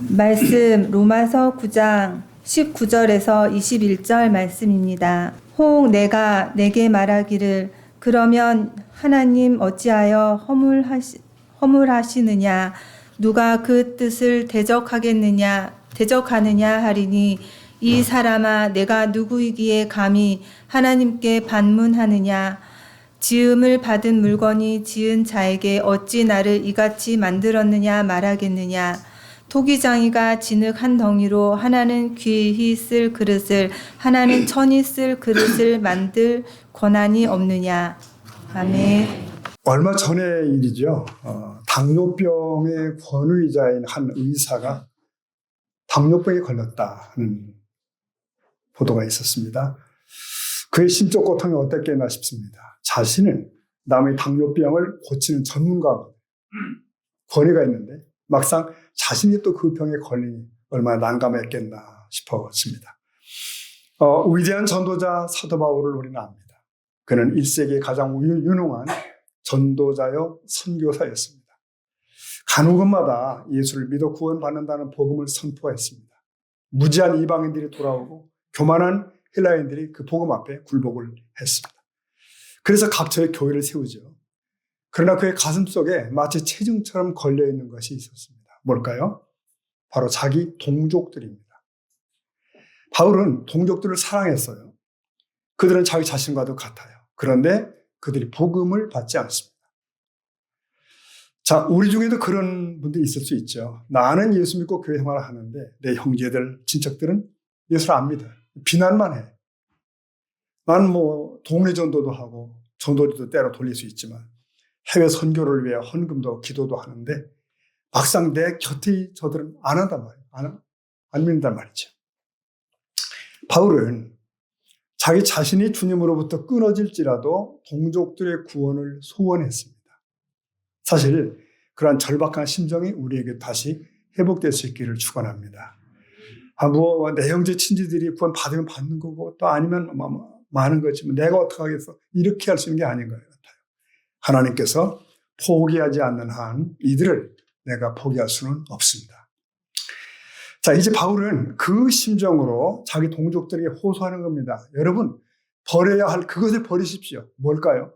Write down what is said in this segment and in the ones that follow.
말씀 로마서 9장 19절에서 21절 말씀입니다. 혹 내가 내게 말하기를 그러면 하나님 어찌하여 허물하시느냐 누가 그 뜻을 대적하느냐 하리니 이 사람아 내가 누구이기에 감히 하나님께 반문하느냐 지음을 받은 물건이 지은 자에게 어찌 나를 이같이 만들었느냐 말하겠느냐 토기장이가 진흙 한 덩이로 하나는 귀히 쓸 그릇을 하나는 천히 쓸 그릇을 만들 권한이 없느냐. 아멘. 얼마 전의 일이죠. 당뇨병의 권위자인 한 의사가 당뇨병에 걸렸다는 보도가 있었습니다. 그의 심적 고통이 어땠겠나 싶습니다. 자신은 남의 당뇨병을 고치는 전문가가 권위가 있는데 막상 자신이 또 그 병에 걸리니 얼마나 난감했겠나 싶었습니다. 위대한 전도자 사도 바울을 우리는 압니다. 그는 1세기의 가장 유능한 전도자요 선교사였습니다. 가는 곳마다 예수를 믿어 구원받는다는 복음을 선포했습니다. 무지한 이방인들이 돌아오고 교만한 헬라인들이 그 복음 앞에 굴복을 했습니다. 그래서 각처에 교회를 세우죠. 그러나 그의 가슴 속에 마치 체증처럼 걸려있는 것이 있었습니다. 뭘까요? 바로 자기 동족들입니다. 바울은 동족들을 사랑했어요. 그들은 자기 자신과도 같아요. 그런데 그들이 복음을 받지 않습니다. 자, 우리 중에도 그런 분들이 있을 수 있죠. 나는 예수 믿고 교회 생활을 하는데 내 형제들, 친척들은 예수를 안 믿어요. 비난만 해. 나는 동네 전도도 하고 전도리도 때로 돌릴 수 있지만 해외 선교를 위해 헌금도 기도도 하는데 막상 내 곁에 저들은 안 한단 말이에요. 안 믿는단 말이죠. 바울은 자기 자신이 주님으로부터 끊어질지라도 동족들의 구원을 소원했습니다. 사실 그러한 절박한 심정이 우리에게 다시 회복될 수 있기를 축원합니다. 내 형제 친지들이 구원 받으면 받는 거고 또 아니면 많은 거지만 내가 어떻게 하겠어? 이렇게 할 수 있는 게 아닌 것 같아요. 하나님께서 포기하지 않는 한 이들을 내가 포기할 수는 없습니다. 자, 이제 바울은 그 심정으로 자기 동족들에게 호소하는 겁니다. 여러분, 버려야 할 그것을 버리십시오. 뭘까요?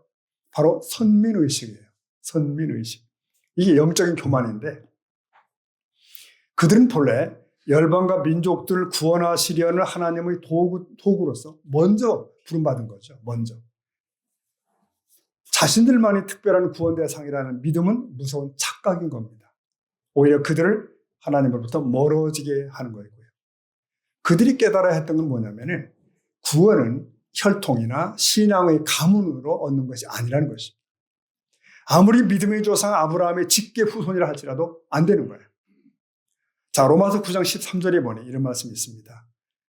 바로 선민의식이에요. 선민의식. 이게 영적인 교만인데 그들은 본래 열방과 민족들을 구원하시려는 하나님의 도구로서 먼저 부름받은 거죠. 먼저. 자신들만이 특별한 구원 대상이라는 믿음은 무서운 착각인 겁니다. 오히려 그들을 하나님으로부터 멀어지게 하는 거고요. 그들이 깨달아야 했던 건 뭐냐면은 구원은 혈통이나 신앙의 가문으로 얻는 것이 아니라는 것입니다. 아무리 믿음의 조상 아브라함의 직계 후손이라 할지라도 안 되는 거예요. 자, 로마서 9장 13절에 보니 이런 말씀이 있습니다.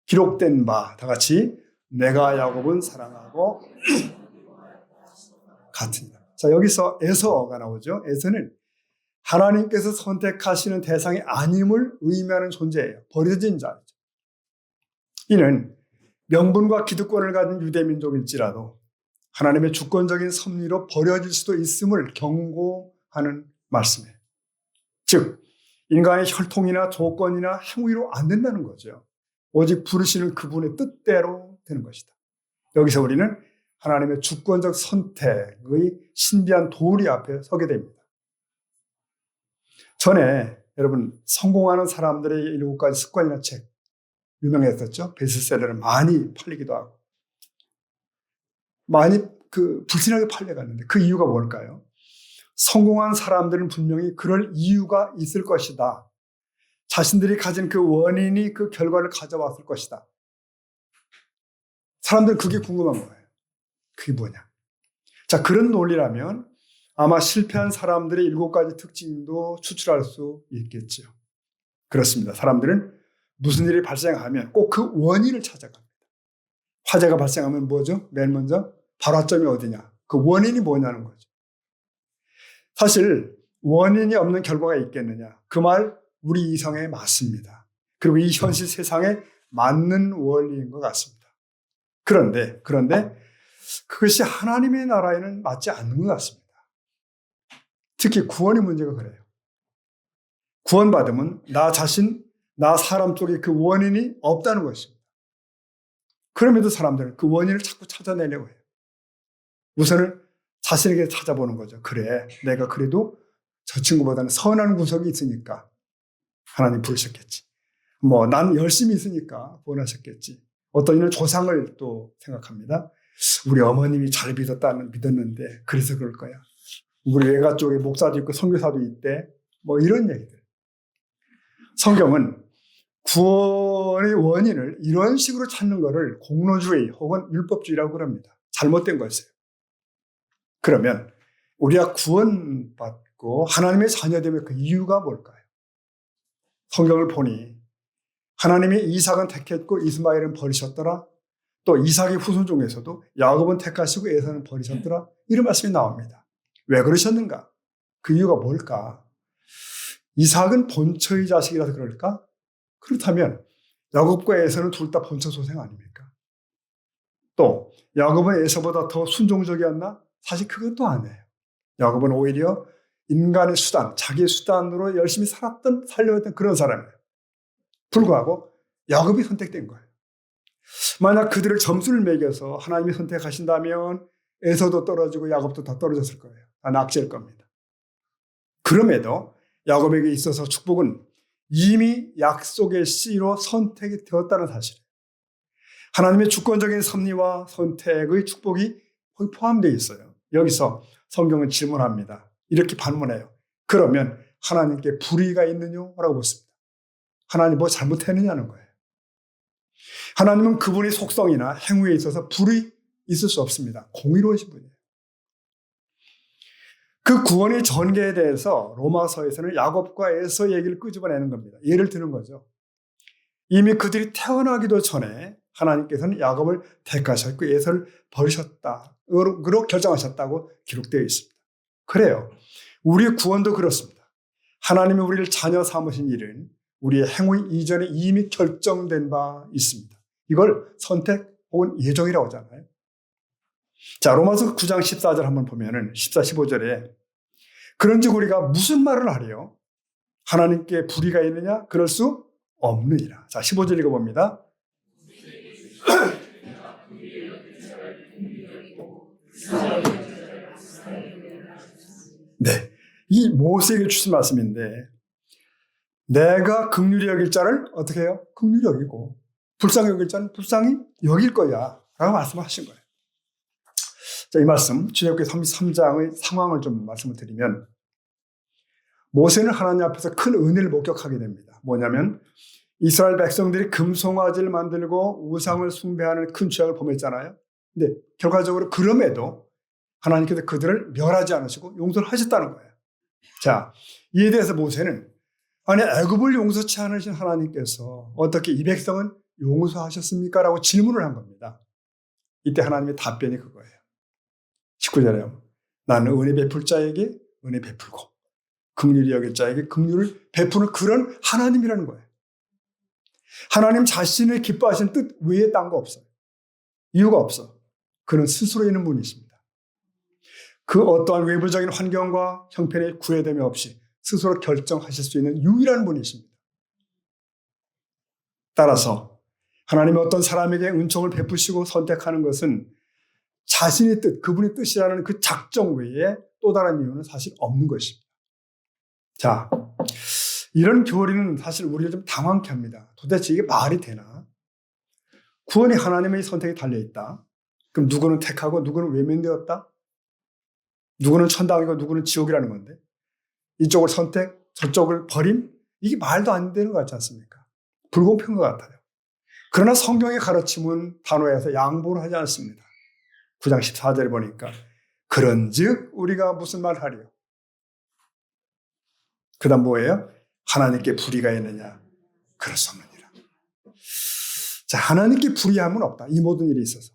기록된 바 다 같이 내가 야곱은 사랑하고 같으니라. 자, 여기서 에서가 나오죠. 에서는 하나님께서 선택하시는 대상이 아님을 의미하는 존재예요. 버려진 자죠. 이는 명분과 기득권을 가진 유대민족일지라도 하나님의 주권적인 섭리로 버려질 수도 있음을 경고하는 말씀이에요. 즉 인간의 혈통이나 조건이나 행위로 안 된다는 거죠. 오직 부르시는 그분의 뜻대로 되는 것이다. 여기서 우리는 하나님의 주권적 선택의 신비한 도리 앞에 서게 됩니다. 전에 여러분 성공하는 사람들의 7가지 습관이라는 책 유명했었죠. 베스트셀러를 많이 팔리기도 하고 많이 불티나게 팔려갔는데 그 이유가 뭘까요? 성공한 사람들은 분명히 그럴 이유가 있을 것이다. 자신들이 가진 그 원인이 그 결과를 가져왔을 것이다. 사람들은 그게 궁금한 거예요. 그게 뭐냐? 자, 그런 논리라면 아마 실패한 사람들의 7가지 특징도 추출할 수 있겠죠. 그렇습니다. 사람들은 무슨 일이 발생하면 꼭 그 원인을 찾아갑니다. 화재가 발생하면 뭐죠? 맨 먼저 발화점이 어디냐? 그 원인이 뭐냐는 거죠. 사실 원인이 없는 결과가 있겠느냐? 그 말 우리 이성에 맞습니다. 그리고 이 현실 세상에 맞는 원리인 것 같습니다. 그런데 그것이 하나님의 나라에는 맞지 않는 것 같습니다. 특히 구원의 문제가 그래요. 구원받으면 나 자신, 나 사람 쪽에 그 원인이 없다는 것입니다. 그럼에도 사람들은 그 원인을 자꾸 찾아내려고 해요. 우선은 자신에게 찾아보는 거죠. 그래, 내가 그래도 저 친구보다는 선한 구석이 있으니까 하나님 부르셨겠지. 난 열심히 있으니까 구원하셨겠지. 어떤 이는 조상을 또 생각합니다. 우리 어머님이 잘 믿었는데 그래서 그럴 거야. 우리 외가 쪽에 목사도 있고 선교사도 있대. 이런 얘기들. 성경은 구원의 원인을 이런 식으로 찾는 것을 공로주의 혹은 율법주의라고 그럽니다. 잘못된 것이에요. 그러면 우리가 구원받고 하나님의 자녀되면 그 이유가 뭘까요? 성경을 보니 하나님이 이삭은 택했고 이스마엘은 버리셨더라. 또 이삭의 후손 중에서도 야곱은 택하시고 에사는 버리셨더라. 이런 말씀이 나옵니다. 왜 그러셨는가? 그 이유가 뭘까? 이삭은 본처의 자식이라서 그럴까? 그렇다면 야곱과 에사는 둘 다 본처 소생 아닙니까? 또 야곱은 에사보다 더 순종적이었나? 사실 그것도 아니에요. 야곱은 오히려 인간의 수단, 자기의 수단으로 열심히 살려왔던 그런 사람이에요. 불구하고 야곱이 선택된 거예요. 만약 그들을 점수를 매겨서 하나님이 선택하신다면 에서도 떨어지고 야곱도 다 떨어졌을 거예요. 다 낙제일 겁니다. 그럼에도 야곱에게 있어서 축복은 이미 약속의 씨로 선택이 되었다는 사실이에요. 하나님의 주권적인 섭리와 선택의 축복이 거기 포함되어 있어요. 여기서 성경은 질문합니다. 이렇게 반문해요. 그러면 하나님께 불의가 있느냐고 묻습니다. 하나님 뭐 잘못했느냐는 거예요. 하나님은 그분의 속성이나 행위에 있어서 불의 있을 수 없습니다. 공의로우신 분이에요. 그 구원의 전개에 대해서 로마서에서는 야곱과 에서 얘기를 끄집어내는 겁니다. 예를 드는 거죠. 이미 그들이 태어나기도 전에 하나님께서는 야곱을 택하셨고 에서를 버리셨다고 결정하셨다고 기록되어 있습니다. 그래요. 우리의 구원도 그렇습니다. 하나님이 우리를 자녀 삼으신 일은 우리의 행위 이전에 이미 결정된 바 있습니다. 이걸 선택 혹은 예정이라고 하잖아요. 자, 로마서 9장 14절 한번 보면은 14, 15절에 그런즉 우리가 무슨 말을 하리요? 하나님께 불의가 있느냐? 그럴 수 없느니라. 자, 15절 읽어봅니다. 네, 이 모세에게 주신 말씀인데 내가 긍휼히 여길 자를 어떻게 해요? 긍휼히 여기고 불쌍히 여길 자는 불쌍히 여길 거야 라고 말씀하신 거예요. 자, 이 말씀 출애굽기 33장의 상황을 좀 말씀을 드리면 모세는 하나님 앞에서 큰 은혜를 목격하게 됩니다. 뭐냐면 이스라엘 백성들이 금송아지를 만들고 우상을 숭배하는 큰 죄악을 범했잖아요. 근데 결과적으로 그럼에도 하나님께서 그들을 멸하지 않으시고 용서를 하셨다는 거예요. 자, 이에 대해서 모세는 아니 애굽을 용서치 않으신 하나님께서 어떻게 이 백성은 용서하셨습니까? 라고 질문을 한 겁니다. 이때 하나님의 답변이 그거예요. 19절에 나는 은혜 베풀 자에게 은혜 베풀고 긍휼히 여길 자에게 긍휼을 베푸는 그런 하나님이라는 거예요. 하나님 자신을 기뻐하시는 뜻 외에 딴 거 없어요. 이유가 없어. 그는 스스로 있는 분이십니다. 그 어떠한 외부적인 환경과 형편에 구애됨이 없이 스스로 결정하실 수 있는 유일한 분이십니다. 따라서 하나님이 어떤 사람에게 은총을 베푸시고 선택하는 것은 자신의 뜻, 그분의 뜻이라는 그 작정 외에 또 다른 이유는 사실 없는 것입니다. 자, 이런 교리는 사실 우리를 좀 당황케 합니다. 도대체 이게 말이 되나? 구원이 하나님의 선택에 달려있다. 그럼 누구는 택하고 누구는 외면되었다? 누구는 천당이고 누구는 지옥이라는 건데 이쪽을 선택, 저쪽을 버림? 이게 말도 안 되는 것 같지 않습니까? 불공평한 것 같아요. 그러나 성경의 가르침은 단호해서 양보를 하지 않습니다. 9장 14절에 보니까 그런즉 우리가 무슨 말 하리요? 그 다음 뭐예요? 하나님께 불의가 있느냐? 그럴 수 없느니라. 자, 하나님께 불의함은 없다. 이 모든 일에 있어서.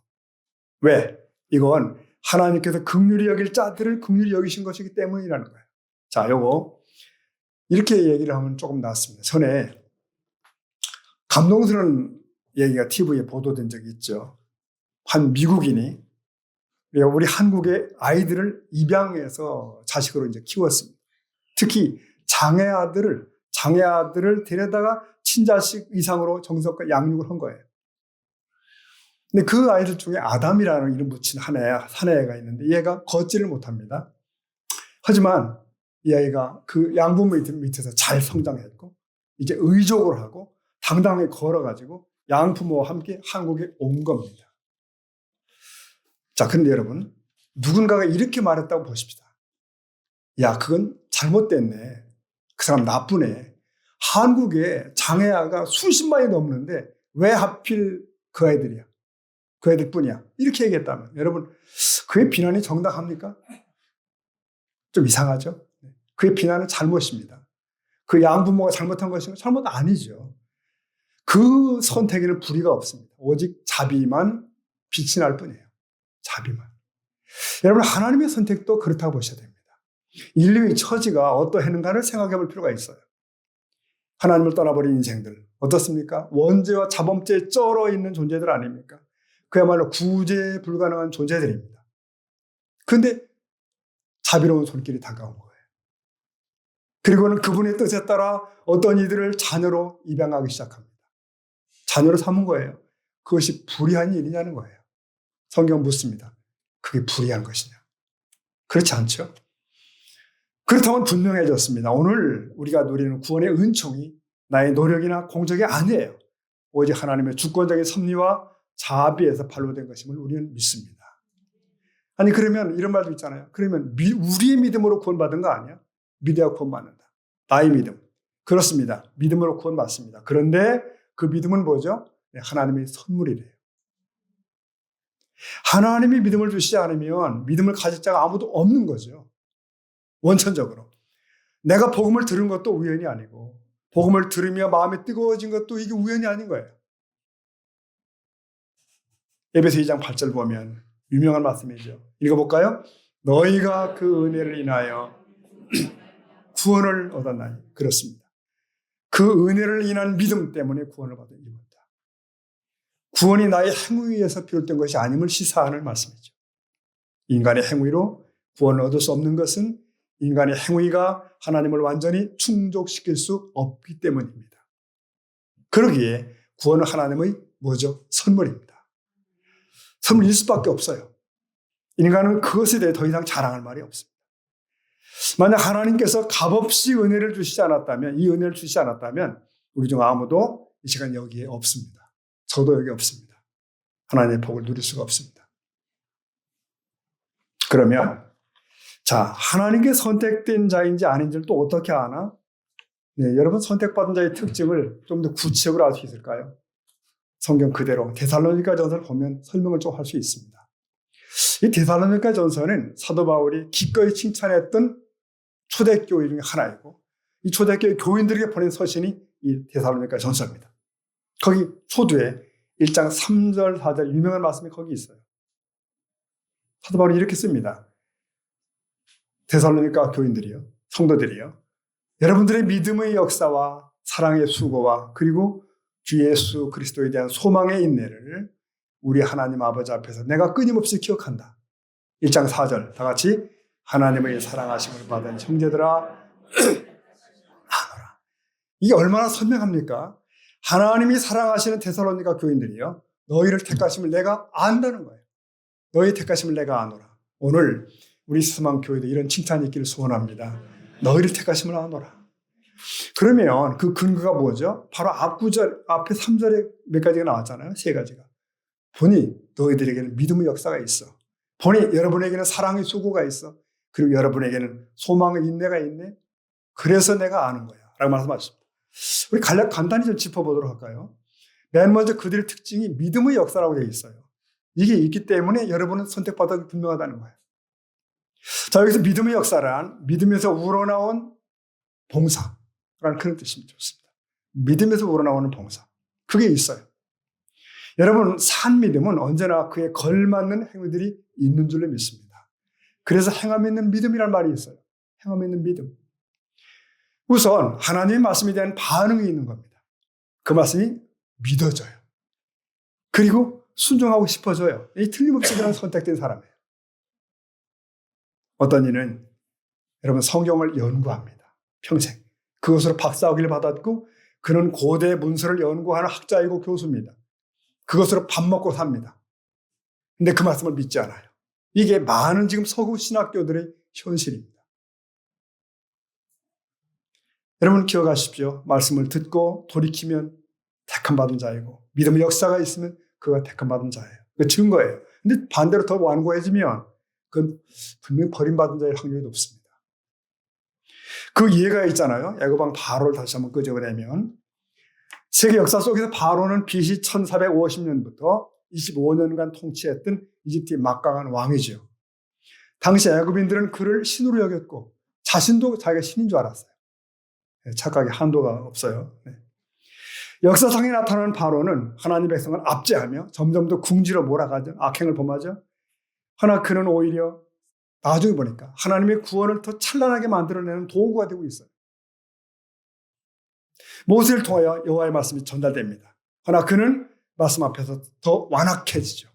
왜? 이건 하나님께서 긍휼히 여길 자들을 긍휼히 여기신 것이기 때문이라는 거예요. 자, 요거 이렇게 얘기를 하면 조금 낫습니다. 전에 감동스러운 얘기가 TV에 보도된 적이 있죠. 한 미국인이 우리 한국의 아이들을 입양해서 자식으로 이제 키웠습니다. 특히 장애 아들을 장애 아들을 데려다가 친자식 이상으로 정성과 양육을 한 거예요. 근데 그 아이들 중에 아담이라는 이름 붙인 사내애가 있는데 얘가 걷지를 못합니다. 하지만 이 아이가 그 양부모 밑에서 잘 성장했고 이제 의족을 하고 당당하게 걸어가지고 양부모와 함께 한국에 온 겁니다. 자, 그런데 여러분, 누군가가 이렇게 말했다고 보십시다. 야, 그건 잘못됐네. 그 사람 나쁘네. 한국에 장애아가 수십만이 넘는데 왜 하필 그 아이들이야? 그 애들 뿐이야. 이렇게 얘기했다면 여러분, 그의 비난이 정당합니까? 좀 이상하죠? 그의 비난은 잘못입니다. 그 양부모가 잘못한 것인가? 잘못 아니죠. 그 선택에는 불의가 없습니다. 오직 자비만 빛이 날 뿐이에요. 자비만. 여러분, 하나님의 선택도 그렇다고 보셔야 됩니다. 인류의 처지가 어떠했는가를 생각해 볼 필요가 있어요. 하나님을 떠나버린 인생들 어떻습니까? 원죄와 자범죄에 쩔어 있는 존재들 아닙니까? 그야말로 구제 불가능한 존재들입니다. 그런데 자비로운 손길이 다가온 거예요. 그리고는 그분의 뜻에 따라 어떤 이들을 자녀로 입양하기 시작합니다. 자녀로 삼은 거예요. 그것이 불의한 일이냐는 거예요. 성경 묻습니다. 그게 불의한 것이냐? 그렇지 않죠? 그렇다면 분명해졌습니다. 오늘 우리가 누리는 구원의 은총이 나의 노력이나 공적이 아니에요. 오직 하나님의 주권적인 섭리와 자비에서 발로된 것임을 우리는 믿습니다. 아니, 그러면 이런 말도 있잖아요. 그러면 우리의 믿음으로 구원받은 거 아니야? 믿어야 구원받는다. 나의 믿음. 그렇습니다. 믿음으로 구원받습니다. 그런데 그 믿음은 뭐죠? 하나님의 선물이래요. 하나님이 믿음을 주시지 않으면 믿음을 가질 자가 아무도 없는 거죠. 원천적으로. 내가 복음을 들은 것도 우연이 아니고 복음을 들으며 마음이 뜨거워진 것도 이게 우연이 아닌 거예요. 에베소 2장 8절 보면 유명한 말씀이죠. 읽어볼까요? 너희가 그 은혜를 인하여 구원을 얻었나니. 그렇습니다. 그 은혜를 인한 믿음 때문에 구원을 받은 이유입니다. 구원이 나의 행위에서 비롯된 것이 아님을 시사하는 말씀이죠. 인간의 행위로 구원을 얻을 수 없는 것은 인간의 행위가 하나님을 완전히 충족시킬 수 없기 때문입니다. 그러기에 구원은 하나님의 뭐죠? 선물입니다. 선물일 수밖에 없어요. 인간은 그것에 대해 더 이상 자랑할 말이 없습니다. 만약 하나님께서 값없이 은혜를 주시지 않았다면, 이 은혜를 주시지 않았다면 우리 중 아무도 이 시간 여기에 없습니다. 저도 여기 없습니다. 하나님의 복을 누릴 수가 없습니다. 그러면 자, 하나님께 선택된 자인지 아닌지를 또 어떻게 아나? 네, 여러분, 선택받은 자의 특징을 좀 더 구체적으로 알 수 있을까요? 성경 그대로 데살로니가 전서를 보면 설명을 좀 할 수 있습니다. 이 데살로니가 전서는 사도 바울이 기꺼이 칭찬했던 초대교회 중에 하나이고 이 초대교회 교인들에게 보낸 서신이 이 데살로니가 전서입니다. 거기 초두에 1장 3절 4절 유명한 말씀이 거기 있어요. 사도 바울이 이렇게 씁니다. 데살로니가 교인들이요, 성도들이요, 여러분들의 믿음의 역사와 사랑의 수고와 그리고 주 예수 그리스도에 대한 소망의 인내를 우리 하나님 아버지 앞에서 내가 끊임없이 기억한다. 1장 4절 다 같이 하나님의 사랑하심을 받은 형제들아 아노라. 이게 얼마나 선명합니까? 하나님이 사랑하시는 데살로니가 교인들이요, 너희를 택하심을 내가 안다는 거예요. 너희 택하심을 내가 아노라. 오늘 우리 스스망교회도 이런 칭찬이 있기를 소원합니다. 너희를 택하심을 아노라. 그러면 그 근거가 뭐죠? 바로 앞구절, 앞에 3절에 몇 가지가 나왔잖아요. 3가지가. 보니 너희들에게는 믿음의 역사가 있어. 보니 여러분에게는 사랑의 수고가 있어. 그리고 여러분에게는 소망의 인내가 있네. 그래서 내가 아는 거야. 라고 말씀하셨습니다. 우리 간단히 좀 짚어보도록 할까요? 맨 먼저 그들의 특징이 믿음의 역사라고 되어 있어요. 이게 있기 때문에 여러분은 선택받아도 분명하다는 거예요. 자, 여기서 믿음의 역사란 믿음에서 우러나온 봉사라는 그런 뜻이 좋습니다. 믿음에서 우러나오는 봉사. 그게 있어요. 여러분, 산 믿음은 언제나 그에 걸맞는 행위들이 있는 줄로 믿습니다. 그래서 행함 있는 믿음이라는 말이 있어요. 행함 있는 믿음. 우선 하나님의 말씀에 대한 반응이 있는 겁니다. 그 말씀이 믿어져요. 그리고 순종하고 싶어져요. 이 틀림없이 그런 선택된 사람이에요. 어떤 이는 여러분 성경을 연구합니다. 평생. 그것으로 박사학위를 받았고 그는 고대 문서를 연구하는 학자이고 교수입니다. 그것으로 밥 먹고 삽니다. 근데 그 말씀을 믿지 않아요. 이게 많은 지금 서구 신학교들의 현실입니다. 여러분 기억하십시오. 말씀을 듣고 돌이키면 택함받은 자이고 믿음의 역사가 있으면 그가 택함받은 자예요. 그 증거예요. 근데 반대로 더 완고해지면 그건 분명히 버림받은 자의 확률이 높습니다. 그 이해가 있잖아요. 애고방 바로를 다시 한번 끄집어내면 세계 역사 속에서 바로는 BC 1450년부터 25년간 통치했던 이집트의 막강한 왕이죠. 당시 애굽인들은 그를 신으로 여겼고 자신도 자기가 신인 줄 알았어요. 착각의 한도가 없어요. 역사상에 나타나는 바로는 하나님 백성을 압제하며 점점 더 궁지로 몰아가죠. 악행을 범하죠. 그러나 그는 오히려 나중에 보니까 하나님의 구원을 더 찬란하게 만들어내는 도구가 되고 있어요. 모세를 통하여 여호와의 말씀이 전달됩니다. 그러나 그는 말씀 앞에서 더 완악해지죠.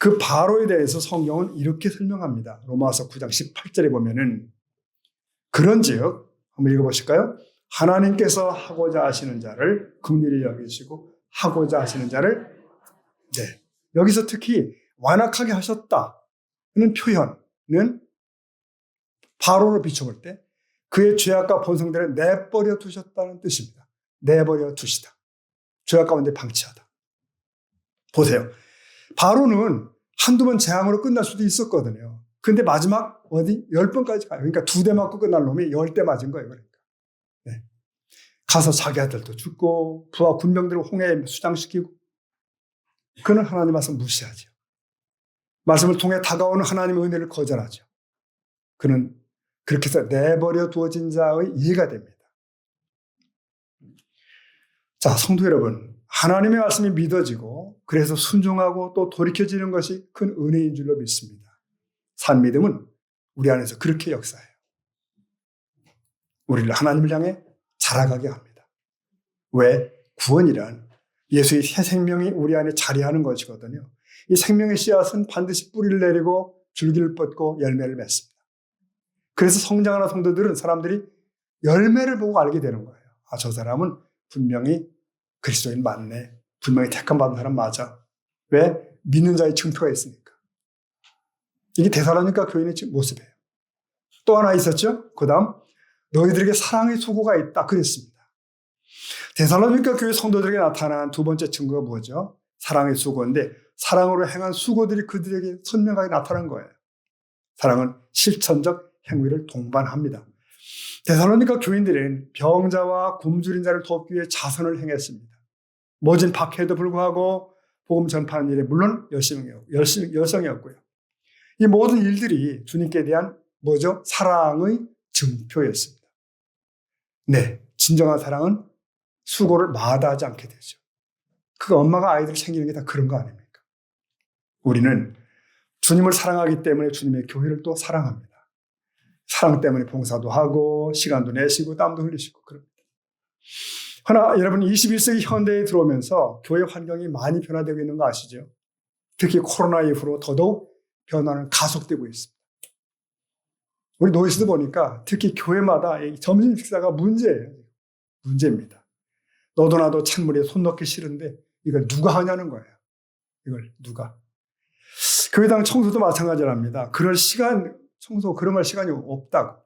그 바로에 대해서 성경은 이렇게 설명합니다. 로마서 9장 18절에 보면은 그런즉 한번 읽어보실까요? 하나님께서 하고자 하시는 자를 긍휼히 여기시고 하고자 하시는 자를 여기서 특히 완악하게 하셨다는 표현은 바로로 비춰볼 때 그의 죄악과 본성들을 내버려 두셨다는 뜻입니다. 내버려 두시다. 죄악 가운데 방치하다. 보세요. 바로는 한두 번 재앙으로 끝날 수도 있었거든요. 근데 마지막 10번까지 가요. 그러니까 2대 맞고 끝날 놈이 10대 맞은 거예요. 그러니까. 가서 자기 아들도 죽고 부하 군병들을 홍해에 수장시키고 그는 하나님 말씀 무시하죠. 말씀을 통해 다가오는 하나님의 은혜를 거절하죠. 그는 그렇게 해서 내버려 두어진 자의 이해가 됩니다. 자, 성도 여러분, 하나님의 말씀이 믿어지고 그래서 순종하고 또 돌이켜지는 것이 큰 은혜인 줄로 믿습니다. 산 믿음은 우리 안에서 그렇게 역사해요. 우리를 하나님을 향해 자라가게 합니다. 왜? 구원이란 예수의 새 생명이 우리 안에 자리하는 것이거든요. 이 생명의 씨앗은 반드시 뿌리를 내리고 줄기를 뻗고 열매를 맺습니다. 그래서 성장하는 성도들은 사람들이 열매를 보고 알게 되는 거예요. 아, 저 사람은 분명히 그리스도인 맞네. 분명히 택함받은 사람 맞아. 왜? 믿는 자의 증표가 있으니까. 이게 데살로니가 교인의 모습이에요. 또 하나 있었죠? 그 다음 너희들에게 사랑의 수고가 있다 그랬습니다. 데살로니가 교회 성도들에게 나타난 두 번째 증거가 뭐죠? 사랑의 수고인데 사랑으로 행한 수고들이 그들에게 선명하게 나타난 거예요. 사랑은 실천적 행위를 동반합니다. 데살로니가 교인들은 병자와 굶주린 자를 돕기 위해 자선을 행했습니다. 모진 박해에도 불구하고 복음 전파하는 일에 물론 열성이었고요. 이 모든 일들이 주님께 대한 뭐죠? 사랑의 증표였습니다. 네, 진정한 사랑은 수고를 마다하지 않게 되죠. 그 엄마가 아이들을 챙기는 게 다 그런 거 아닙니까? 우리는 주님을 사랑하기 때문에 주님의 교회를 또 사랑합니다. 사랑 때문에 봉사도 하고 시간도 내시고 땀도 흘리시고 그럽니다. 그러나 여러분 21세기 현대에 들어오면서 교회 환경이 많이 변화되고 있는 거 아시죠? 특히 코로나 이후로 더더욱 변화는 가속되고 있습니다. 우리 노이스도 보니까 특히 교회마다 점심 식사가 문제예요. 문제입니다. 너도 나도 찬물에 손 넣기 싫은데 이걸 누가 하냐는 거예요. 이걸 누가. 교회당 청소도 마찬가지랍니다. 그럴 시간, 청소 그런 걸 시간이 없다고.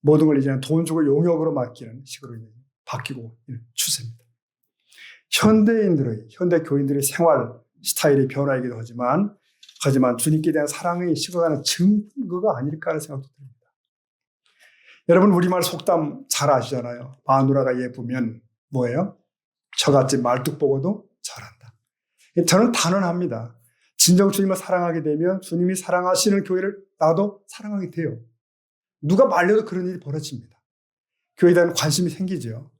모든 걸 이제는 돈 주고 용역으로 맡기는 식으로 바뀌고 있는 추세입니다. 현대 교인들의 생활 스타일이 변화이기도 하지만 주님께 대한 사랑이 식어가는 증거가 아닐까 하는 생각도 듭니다. 여러분 우리말 속담 잘 아시잖아요. 마누라가 예쁘면 뭐예요? 저같이 말뚝 보고도 잘한다. 저는 단언합니다. 진정 주님을 사랑하게 되면 주님이 사랑하시는 교회를 나도 사랑하게 돼요. 누가 말려도 그런 일이 벌어집니다. 교회에 대한 관심이 생기죠.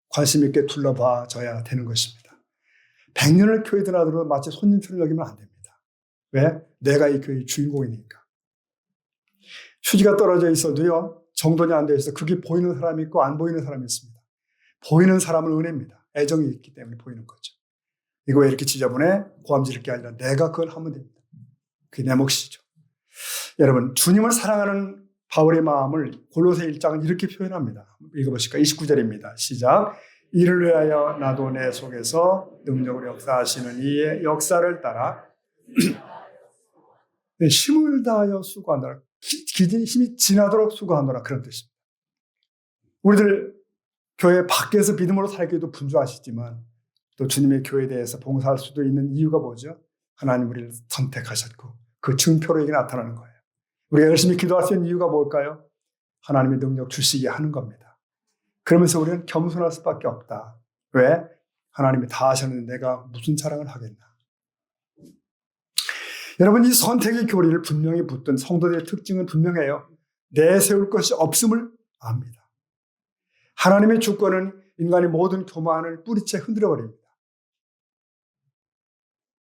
관심 있게 둘러봐줘야 되는 것입니다. 100년을 교회 들어도 마치 손님처럼 여기면 안 됩니다. 왜? 내가 이 교회의 주인공이니까. 휴지가 떨어져 있어도요. 정돈이 안 돼 있어 그게 보이는 사람이 있고 안 보이는 사람이 있습니다. 보이는 사람은 은혜입니다. 애정이 있기 때문에 보이는 거죠. 이거 왜 이렇게 지저분해? 고함지를 게 아니라 내가 그걸 하면 됩니다. 그게 내 몫이죠. 여러분 주님을 사랑하는 바울의 마음을 골로새 1장은 이렇게 표현합니다. 읽어보실까요? 29절입니다. 시작. 이를 위하여 나도 내 속에서 능력으로 역사하시는 이의 역사를 따라 힘을 다하여 수고하노라. 힘이 지나도록 수고하노라. 그런 뜻입니다. 우리들 교회 밖에서 믿음으로 살기도 분주하시지만 또 주님의 교회에 대해서 봉사할 수도 있는 이유가 뭐죠? 하나님 우리를 선택하셨고 그 증표로 이게 나타나는 거예요. 우리가 열심히 기도할 수 있는 이유가 뭘까요? 하나님의 능력 주시게 하는 겁니다. 그러면서 우리는 겸손할 수밖에 없다. 왜? 하나님이 다 하셨는데 내가 무슨 자랑을 하겠나. 여러분, 이 선택의 교리를 분명히 붙든 성도들의 특징은 분명해요. 내세울 것이 없음을 압니다. 하나님의 주권은 인간의 모든 교만을 뿌리채 흔들어버립니다.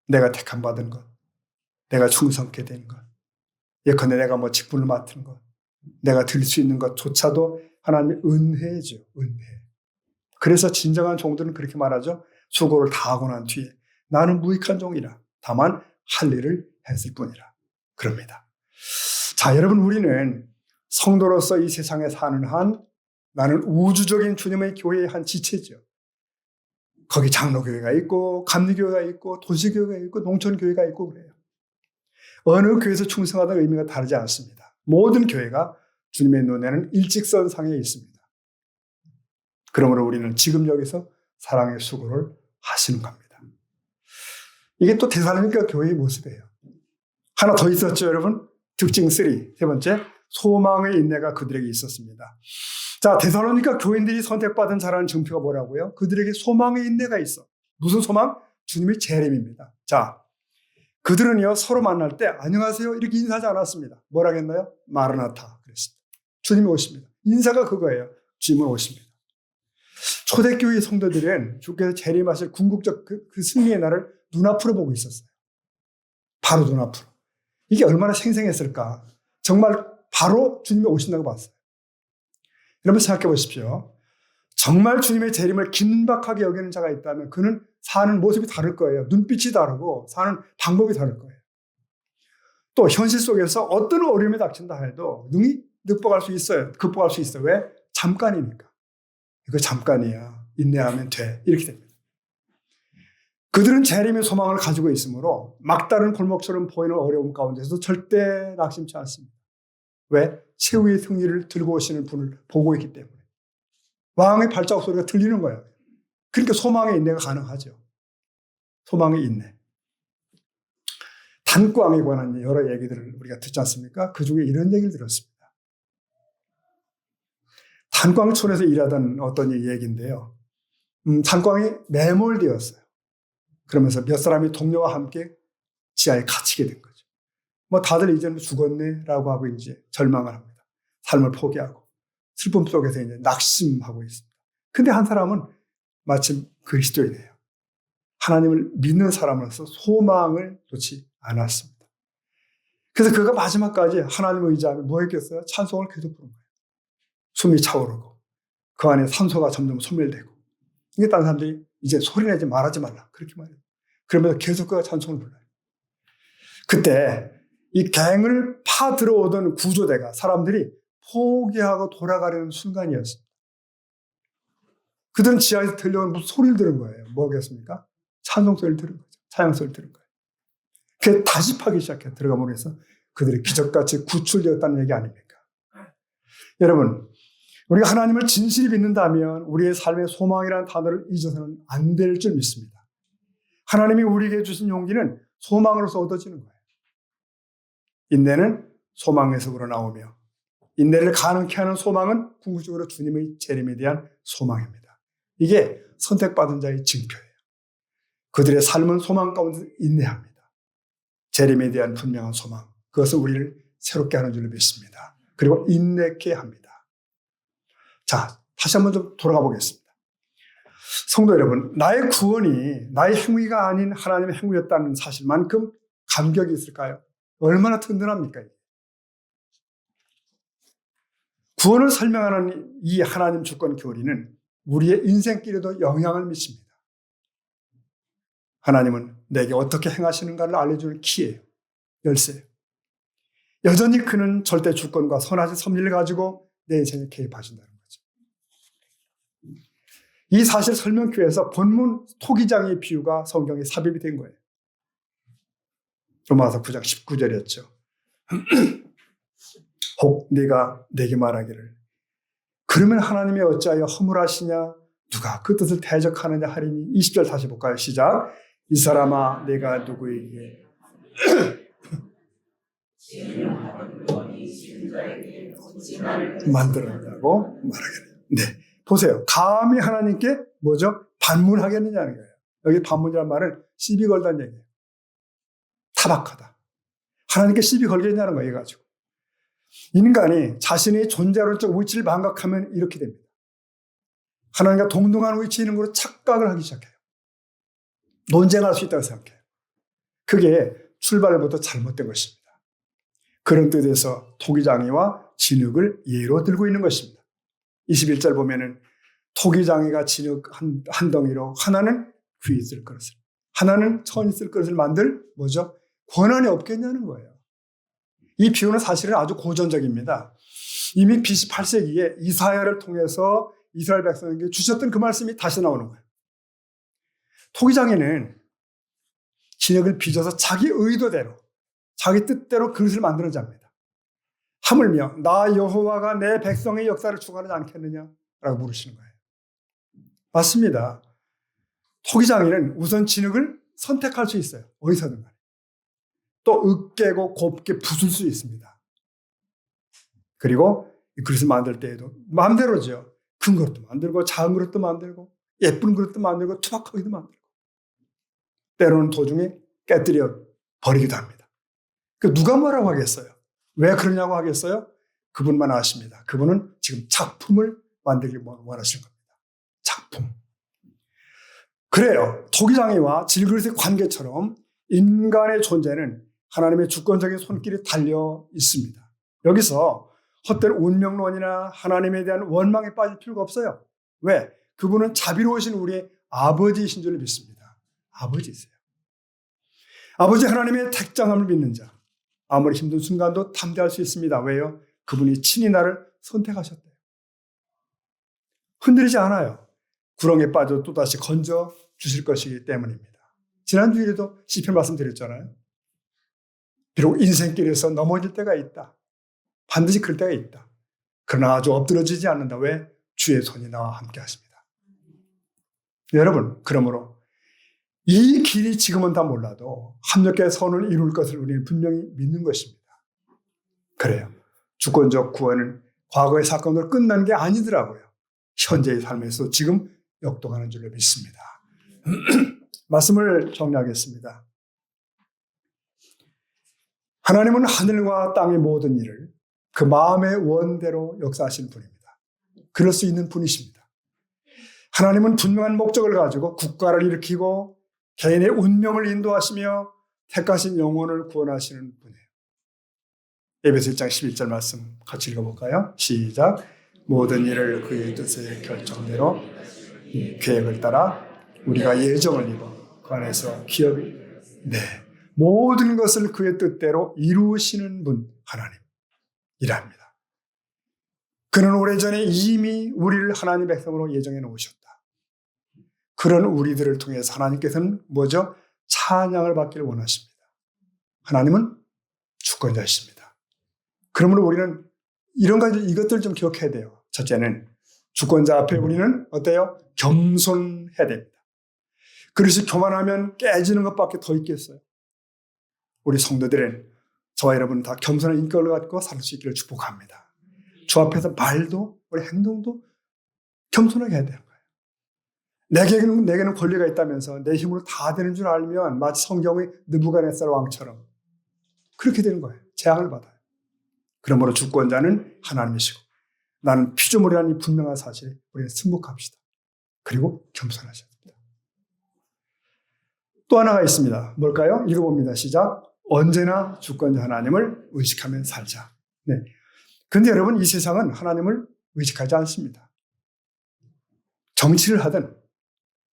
내가 택함받은 것, 내가 충성케 된 것, 예컨대 내가 직분을 맡은 것, 내가 드릴 수 있는 것조차도 하나님의 은혜죠. 은혜. 그래서 진정한 종들은 그렇게 말하죠. 수고를 다하고 난 뒤에 나는 무익한 종이라. 다만 할 일을 했을 뿐이라. 그럽니다. 자, 여러분, 우리는 성도로서 이 세상에 사는 한 나는 우주적인 주님의 교회의 한 지체죠. 거기 장로교회가 있고 감리교회가 있고 도시교회가 있고 농촌교회가 있고 그래요. 어느 교회에서 충성하다는 의미가 다르지 않습니다. 모든 교회가 주님의 눈에는 일직선상에 있습니다. 그러므로 우리는 지금 여기서 사랑의 수고를 하시는 겁니다. 이게 또 데살로니가 교회의 모습이에요. 하나 더 있었죠, 여러분? 특징 3. 세 번째, 소망의 인내가 그들에게 있었습니다. 자, 데살로니가 교인들이 선택받은 자라는 증표가 뭐라고요? 그들에게 소망의 인내가 있어. 무슨 소망? 주님의 재림입니다. 자, 그들은요, 서로 만날 때 안녕하세요 이렇게 인사하지 않았습니다. 뭐라 했나요? 마르나타 그랬습니다. 주님이 오십니다. 인사가 그거예요. 주님은 오십니다. 초대교회 성도들은 주께서 재림하실 궁극적 그 승리의 날을 눈앞으로 보고 있었어요. 바로 눈앞으로. 이게 얼마나 생생했을까. 정말 바로 주님이 오신다고 봤어요. 여러분 생각해 보십시오. 정말 주님의 재림을 긴박하게 여기는 자가 있다면 그는 사는 모습이 다를 거예요. 눈빛이 다르고 사는 방법이 다를 거예요. 또 현실 속에서 어떤 어려움이 닥친다 해도 능히 극복할 수 있어요. 극복할 수 있어요. 왜? 잠깐이니까. 이거 잠깐이야. 인내하면 돼. 이렇게 됩니다. 그들은 재림의 소망을 가지고 있으므로 막다른 골목처럼 보이는 어려움 가운데서도 절대 낙심치 않습니다. 왜? 최후의 승리를 들고 오시는 분을 보고 있기 때문에. 왕의 발자국 소리가 들리는 거예요. 그러니까 소망의 인내가 가능하죠. 소망의 인내. 단꽝에 관한 여러 얘기들을 우리가 듣지 않습니까? 그 중에 이런 얘기를 들었습니다. 단꽝촌에서 일하던 어떤 얘기인데요. 단꽝이 매몰되었어요. 그러면서 몇 사람이 동료와 함께 지하에 갇히게 된 거죠. 다들 이제는 죽었네라고 하고 이제 절망을 합니다. 삶을 포기하고 슬픔 속에서 이제 낙심하고 있습니다. 근데 한 사람은 마침 그리스도인이에요. 하나님을 믿는 사람으로서 소망을 놓지 않았습니다. 그래서 그가 마지막까지 하나님을 의지하며 뭐 했겠어요? 찬송을 계속 부른 거예요. 숨이 차오르고 그 안에 산소가 점점 소멸되고 이게 다른 사람들이 이제 소리내지 말하지 말라 그렇게 말해요. 그러면서 계속 그가 찬송을 불러요. 그때 이 갱을 파 들어오던 구조대가 사람들이 포기하고 돌아가려는 순간이었습니다. 그들은 지하에서 들려오는 무슨 소리를 들은 거예요. 뭐겠습니까? 찬송 소리를 들은 거죠. 찬양 소리를 들은 거예요. 그게 다시 파기 시작해 들어감으로 해서 그들이 기적같이 구출되었다는 얘기 아닙니까? 여러분, 우리가 하나님을 진실히 믿는다면 우리의 삶의 소망이라는 단어를 잊어서는 안 될 줄 믿습니다. 하나님이 우리에게 주신 용기는 소망으로서 얻어지는 거예요. 인내는 소망에서 우러나오며 인내를 가능케 하는 소망은 궁극적으로 주님의 재림에 대한 소망입니다. 이게 선택받은 자의 증표예요. 그들의 삶은 소망 가운데 인내합니다. 재림에 대한 분명한 소망, 그것은 우리를 새롭게 하는 줄 믿습니다. 그리고 인내케 합니다. 자, 다시 한번 좀 돌아가 보겠습니다. 성도 여러분, 나의 구원이 나의 행위가 아닌 하나님의 행위였다는 사실만큼 감격이 있을까요? 얼마나 든든합니까? 구원을 설명하는 이 하나님 주권 교리는 우리의 인생길에도 영향을 미칩니다. 하나님은 내게 어떻게 행하시는가를 알려주는 키예요. 열쇠예요. 여전히 그는 절대 주권과 선하신 섭리를 가지고 내 인생에 개입하신다는 거죠. 이 사실 설명교에서 본문 토기장의 비유가 성경에 삽입이 된 거예요. 로마서 9장 19절이었죠. 혹 네가 내게 말하기를 그러면 하나님이 어찌하여 허물하시냐 누가 그 뜻을 대적하느냐 하리니. 20절 다시 볼까요? 시작. 이 사람아 내가 누구에게 만들었다고 말하겠네요. 네, 보세요. 감히 하나님께 뭐죠? 반문하겠느냐는 거예요. 여기 반문이라는 말은 시비 걸다는 얘기예요. 타박하다. 하나님께 시비 걸겠냐는 거예요. 가지고 인간이 자신의 존재론적 위치를 망각하면 이렇게 됩니다. 하나님과 동등한 위치에 있는 것으로 착각을 하기 시작해요. 논쟁할 수 있다고 생각해요. 그게 출발부터 잘못된 것입니다. 그런 뜻에서 토기장이와 진흙을 예로 들고 있는 것입니다. 21절 보면은 토기장이가 진흙 한 덩이로 하나는 귀 있을 그릇을, 하나는 천 있을 그릇을 만들 뭐죠? 권한이 없겠냐는 거예요. 이 비유는 사실은 아주 고전적입니다. 이미 BC 8세기에 이사야를 통해서 이스라엘 백성에게 주셨던 그 말씀이 다시 나오는 거예요. 토기장이는 진흙을 빚어서 자기 의도대로, 자기 뜻대로 그릇을 만드는 자입니다. 하물며 나 여호와가 내 백성의 역사를 주관하지 않겠느냐? 라고 물으시는 거예요. 맞습니다. 토기장이는 우선 진흙을 선택할 수 있어요. 어디서든 간에. 또 으깨고 곱게 부술 수 있습니다. 그리고 이 그릇을 만들 때에도 마음대로죠. 큰 그릇도 만들고 작은 그릇도 만들고 예쁜 그릇도 만들고 투박하기도 만들고 때로는 도중에 깨뜨려 버리기도 합니다. 그 누가 뭐라고 하겠어요? 왜 그러냐고 하겠어요? 그분만 아십니다. 그분은 지금 작품을 만들기 원하시는 겁니다. 작품. 그래요. 토기장이와 질그릇의 관계처럼 인간의 존재는 하나님의 주권적인 손길이 달려 있습니다. 여기서 헛된 운명론이나 하나님에 대한 원망에 빠질 필요가 없어요. 왜? 그분은 자비로우신 우리의 아버지이신 줄 믿습니다. 아버지이세요. 아버지 하나님의 택장함을 믿는 자. 아무리 힘든 순간도 담대할 수 있습니다. 왜요? 그분이 친히 나를 선택하셨대요. 흔들리지 않아요. 구렁에 빠져 또다시 건져 주실 것이기 때문입니다. 지난주에도 시편 말씀드렸잖아요. 비록 인생길에서 넘어질 때가 있다. 반드시 그럴 때가 있다. 그러나 아주 엎드러지지 않는다. 왜? 주의 손이 나와 함께 하십니다. 여러분, 그러므로 이 길이 지금은 다 몰라도 합력의 선을 이룰 것을 우리는 분명히 믿는 것입니다. 그래요. 주권적 구원은 과거의 사건으로 끝난 게 아니더라고요. 현재의 삶에서 지금 역동하는 줄로 믿습니다. 말씀을 정리하겠습니다. 하나님은 하늘과 땅의 모든 일을 그 마음의 원대로 역사하시는 분입니다. 그럴 수 있는 분이십니다. 하나님은 분명한 목적을 가지고 국가를 일으키고 개인의 운명을 인도하시며 택하신 영혼을 구원하시는 분이에요. 에베소 1장 11절 말씀 같이 읽어볼까요? 시작. 모든 일을 그의 뜻의 결정대로 계획을 따라 우리가 예정을 입어 그 안에서 기업이 모든 것을 그의 뜻대로 이루시는 분 하나님이랍니다. 그는 오래전에 이미 우리를 하나님 백성으로 예정해 놓으셨다. 그런 우리들을 통해서 하나님께서는 뭐죠? 찬양을 받기를 원하십니다. 하나님은 주권자이십니다. 그러므로 우리는 이것들 좀 기억해야 돼요. 첫째는 주권자 앞에 우리는 어때요? 겸손해야 됩니다. 그릇이 교만하면 깨지는 것밖에 더 있겠어요. 우리 성도들은 저와 여러분 다 겸손한 인격을 갖고 살 수 있기를 축복합니다. 주 앞에서 말도 우리 행동도 겸손하게 해야 되는 거예요. 내게는 권리가 있다면서 내 힘으로 다 되는 줄 알면 마치 성경의 느부갓네살 왕처럼 그렇게 되는 거예요. 재앙을 받아요. 그러므로 주권자는 하나님이시고 나는 피조물이라는 이 분명한 사실에 우리는 승복합시다. 그리고 겸손하셔야 됩니다. 또 하나가 있습니다. 뭘까요? 읽어봅니다. 시작. 언제나 주권자 하나님을 의식하며 살자. 네. 근데 여러분, 이 세상은 하나님을 의식하지 않습니다. 정치를 하든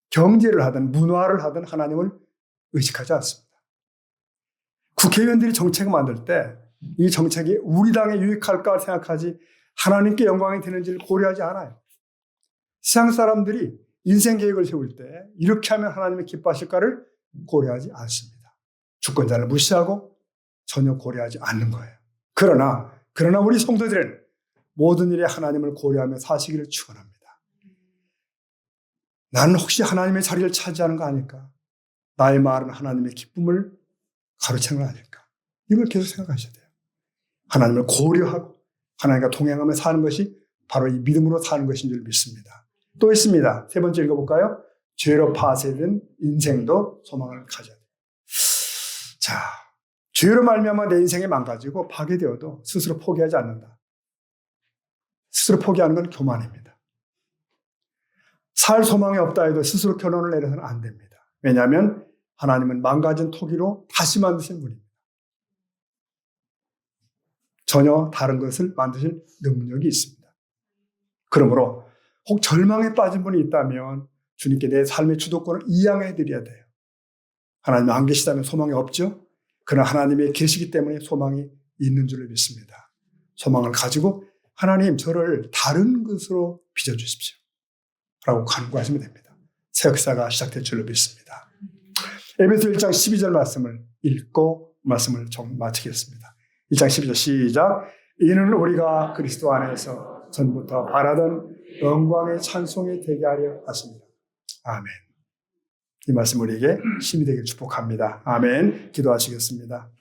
경제를 하든 문화를 하든 하나님을 의식하지 않습니다. 국회의원들이 정책을 만들 때 이 정책이 우리 당에 유익할까 생각하지 하나님께 영광이 되는지를 고려하지 않아요. 세상 사람들이 인생 계획을 세울 때 이렇게 하면 하나님이 기뻐하실까를 고려하지 않습니다. 주권자를 무시하고 전혀 고려하지 않는 거예요. 그러나 우리 성도들은 모든 일에 하나님을 고려하며 사시기를 축원합니다. 나는 혹시 하나님의 자리를 차지하는 거 아닐까? 나의 말은 하나님의 기쁨을 가로채는 거 아닐까? 이걸 계속 생각하셔야 돼요. 하나님을 고려하고 하나님과 동행하며 사는 것이 바로 이 믿음으로 사는 것인 줄 믿습니다. 또 있습니다. 세 번째 읽어볼까요? 죄로 파쇄된 인생도 소망을 가져야 돼요. 자, 죄로 말미암아 내 인생이 망가지고 파괴되어도 스스로 포기하지 않는다. 스스로 포기하는 건 교만입니다. 살 소망이 없다 해도 스스로 결론을 내려서는 안 됩니다. 왜냐하면 하나님은 망가진 토기로 다시 만드신 분입니다. 전혀 다른 것을 만드실 능력이 있습니다. 그러므로 혹 절망에 빠진 분이 있다면 주님께 내 삶의 주도권을 이양해 드려야 돼요. 하나님 안 계시다면 소망이 없죠? 그러나 하나님이 계시기 때문에 소망이 있는 줄을 믿습니다. 소망을 가지고 하나님 저를 다른 것으로 빚어주십시오. 라고 간구하시면 됩니다. 새 역사가 시작될 줄로 믿습니다. 에베소 1장 12절 말씀을 읽고 말씀을 마치겠습니다. 1장 12절 시작. 이는 우리가 그리스도 안에서 전부터 바라던 영광의 찬송이 되게 하려 하십니다. 아멘. 이 말씀 우리에게 힘이 되길 축복합니다. 아멘. 기도하시겠습니다.